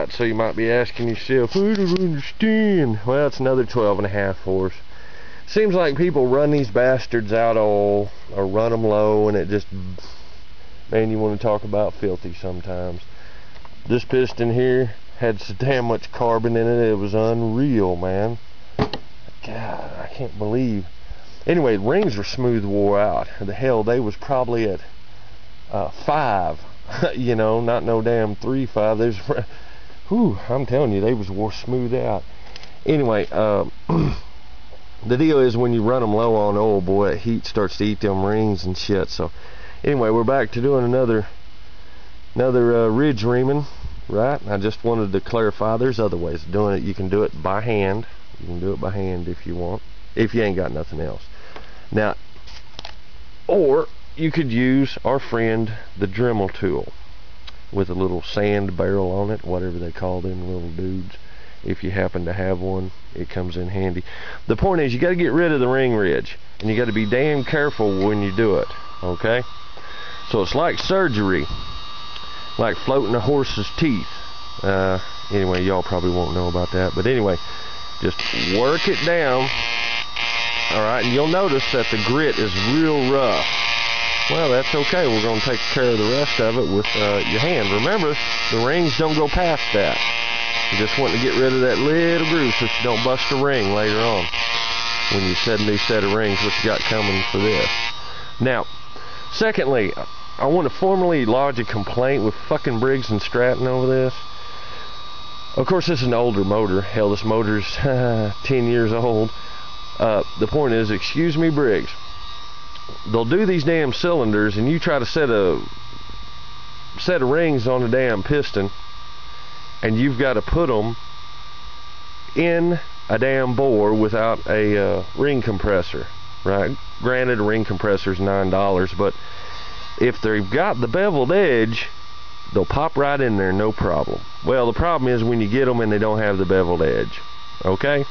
Alright, so you might be asking yourself, I don't understand. Well, it's another 12.5 horse. Seems like people run these bastards out all, or run them low, and it just, man, you want to talk about filthy sometimes. This piston here had so damn much carbon in it, it was unreal, man. God, I can't believe. Anyway, the rings were smooth wore out. The hell, they was probably at 5, you know, not no damn 3.5. There's, whew, I'm telling you, they was wore smooth out. Anyway, the deal is when you run them low on oil, boy, that heat starts to eat them rings and shit. So anyway, we're back to doing another ridge reaming, right? I just wanted to clarify there's other ways of doing it. You can do it by hand. You can do it by hand if you want, if you ain't got nothing else. Now, or you could use our friend the Dremel tool with a little sand barrel on it, whatever they call them little dudes. If you happen to have one, it comes in handy. The point is, you got to get rid of the ring ridge, and you got to be damn careful when you do it, okay? So it's like surgery, like floating a horse's teeth. Anyway, y'all probably won't know about that, but anyway, just work it down. Alright, and you'll notice that the grit is real rough. Well, that's okay. We're going to take care of the rest of it with your hand. Remember, the rings don't go past that. You just want to get rid of that little groove so you don't bust a ring later on when you set a new set of rings, what you got coming for this. Now, secondly, I want to formally lodge a complaint with fucking Briggs and Stratton over this. Of course, this is an older motor. Hell, this motor's 10 years old. The point is, excuse me, Briggs, they'll do these damn cylinders, and you try to set a set of rings on a damn piston, and you've got to put them in a damn bore without a ring compressor, right? Granted, a ring compressor is $9, but if they've got the beveled edge, they'll pop right in there, no problem. Well, the problem is when you get them and they don't have the beveled edge, okay?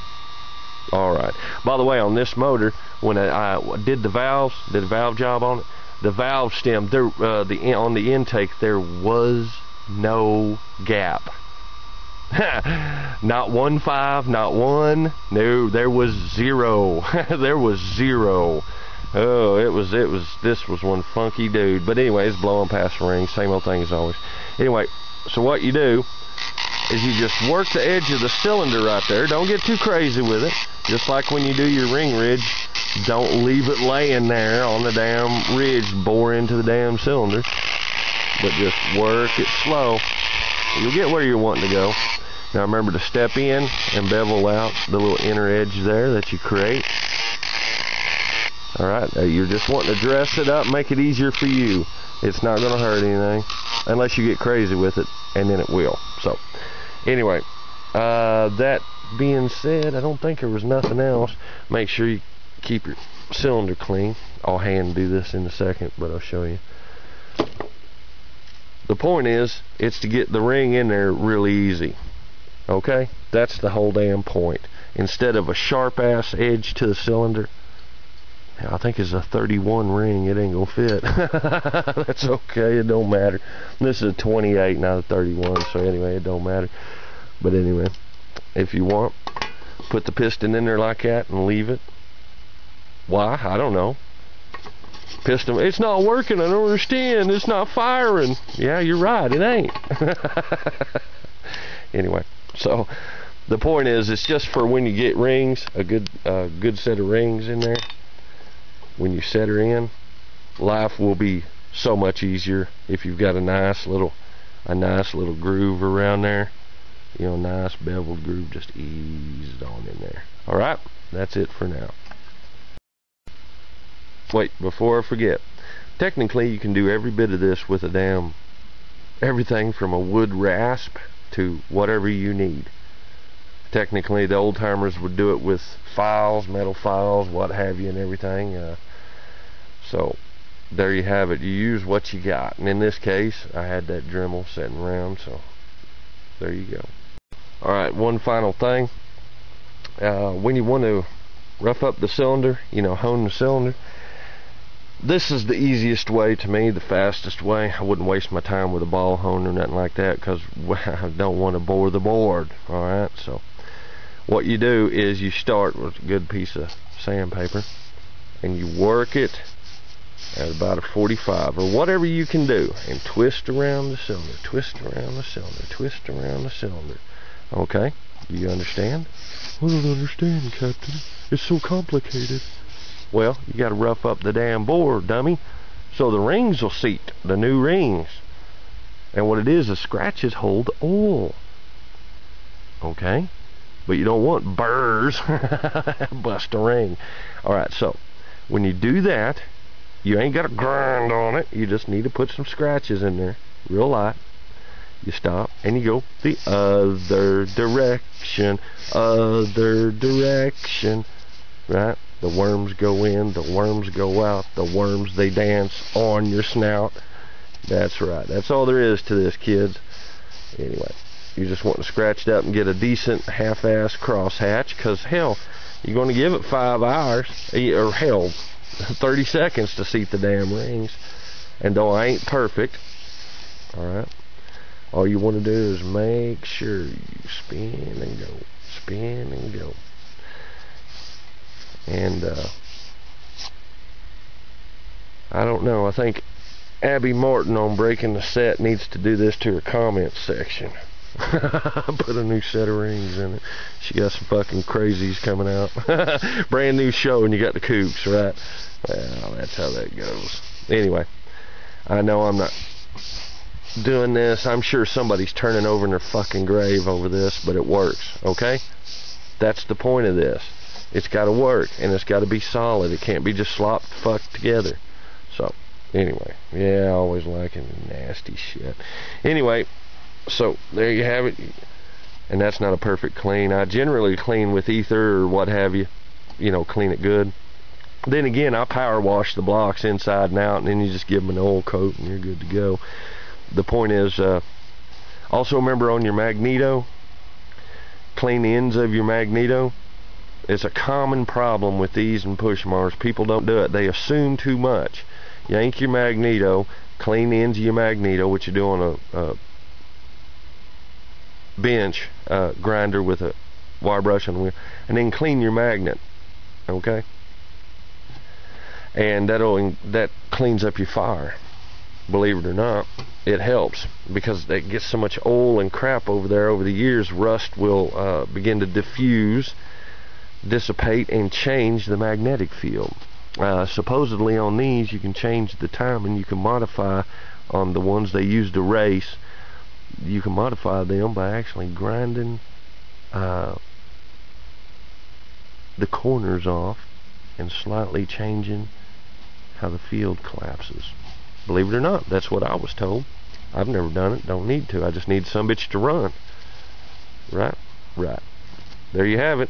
Alright. By the way, on this motor, when I did the valves, did a valve job on it, the valve stem, there, on the intake, there was no gap. Not 1.5, not 1. No, there was 0. There was 0. Oh, this was one funky dude. But anyway, it's blowing past the ring. Same old thing as always. Anyway, so what you do is you just work the edge of the cylinder right there. Don't get too crazy with it. Just like when you do your ring ridge, don't leave it laying there on the damn ridge, bore into the damn cylinder. But just work it slow. You'll get where you're wanting to go. Now remember to step in and bevel out the little inner edge there that you create. Alright, you're just wanting to dress it up, make it easier for you. It's not going to hurt anything, unless you get crazy with it, and then it will. So, anyway, that being said, I don't think there was nothing else. Make sure you keep your cylinder clean. I'll hand do this in a second, but I'll show you. The point is, it's to get the ring in there really easy. Okay? That's the whole damn point. Instead of a sharp-ass edge to the cylinder, I think it's a 31 ring. It ain't gonna fit. That's okay. It don't matter. This is a 28, not a 31. So anyway, it don't matter. But anyway, if you want, put the piston in there like that and leave it. Why? I don't know. Piston. It's not working. I don't understand. It's not firing. Yeah, you're right. It ain't. Anyway, so the point is, it's just for when you get rings, a good set of rings in there. When you set her in, life will be so much easier if you've got a nice little groove around there. You know, nice beveled groove, just eased on in there. Alright, that's it for now. Wait, before I forget, technically you can do every bit of this with a damn, everything from a wood rasp to whatever you need. Technically, the old timers would do it with files, metal files, what have you, and everything. So there you have it. You use what you got, and in this case, I had that Dremel sitting around, so there you go. All right, one final thing. When you want to rough up the cylinder, you know, hone the cylinder, this is the easiest way to me, the fastest way. I wouldn't waste my time with a ball hone or nothing like that, because I don't want to bore the board. Alright, so what you do is you start with a good piece of sandpaper and you work it at about a 45 or whatever you can do, and twist around the cylinder, twist around the cylinder, twist around the cylinder. Okay, you understand? I don't understand, Captain. It's so complicated. Well, you got to rough up the damn board, dummy, so the rings will seat, the new rings. And what it is scratches hold oil. Okay? But you don't want burrs. Bust a ring. Alright, so when you do that, you ain't got to grind on it. You just need to put some scratches in there, real light. You stop and you go the other direction, right? The worms go in, the worms go out, the worms, they dance on your snout. That's right. That's all there is to this, kids. Anyway, you just want to scratch it up and get a decent half-ass crosshatch, because hell, you're going to give it 5 hours, or hell, 30 seconds to seat the damn rings. And though I ain't perfect, alright, all you want to do is make sure you spin and go, spin and go. And I don't know, I think Abby Martin on Breaking the Set needs to do this to her comments section. Put a new set of rings in it. She got some fucking crazies coming out. Brand new show, and you got the kooks, right? Well, that's how that goes. Anyway, I know I'm not doing this. I'm sure somebody's turning over in their fucking grave over this, but it works, okay? That's the point of this. It's got to work, and it's got to be solid. It can't be just slopped fucked together. So, anyway, yeah, I always liking nasty shit. Anyway, so there you have it. And that's not a perfect clean. I generally clean with ether or what have you. You know, clean it good. Then again, I power wash the blocks inside and out, and then you just give them an oil coat and you're good to go. The point is, also remember on your magneto, clean the ends of your magneto. It's a common problem with these and push motors. People don't do it. They assume too much. Yank your magneto, clean the ends of your magneto, which you do on a bench grinder with a wire brush on the wheel, and then clean your magnet. Okay? And that cleans up your fire. Believe it or not, it helps, because it gets so much oil and crap over there over the years. Rust will begin to diffuse, dissipate, and change the magnetic field. Supposedly on these you can change the timing. You can modify on the ones they use to race. You can modify them by actually grinding the corners off and slightly changing how the field collapses. Believe it or not, that's what I was told. I've never done it, don't need to. I just need some bitch to run. Right? Right. There you have it.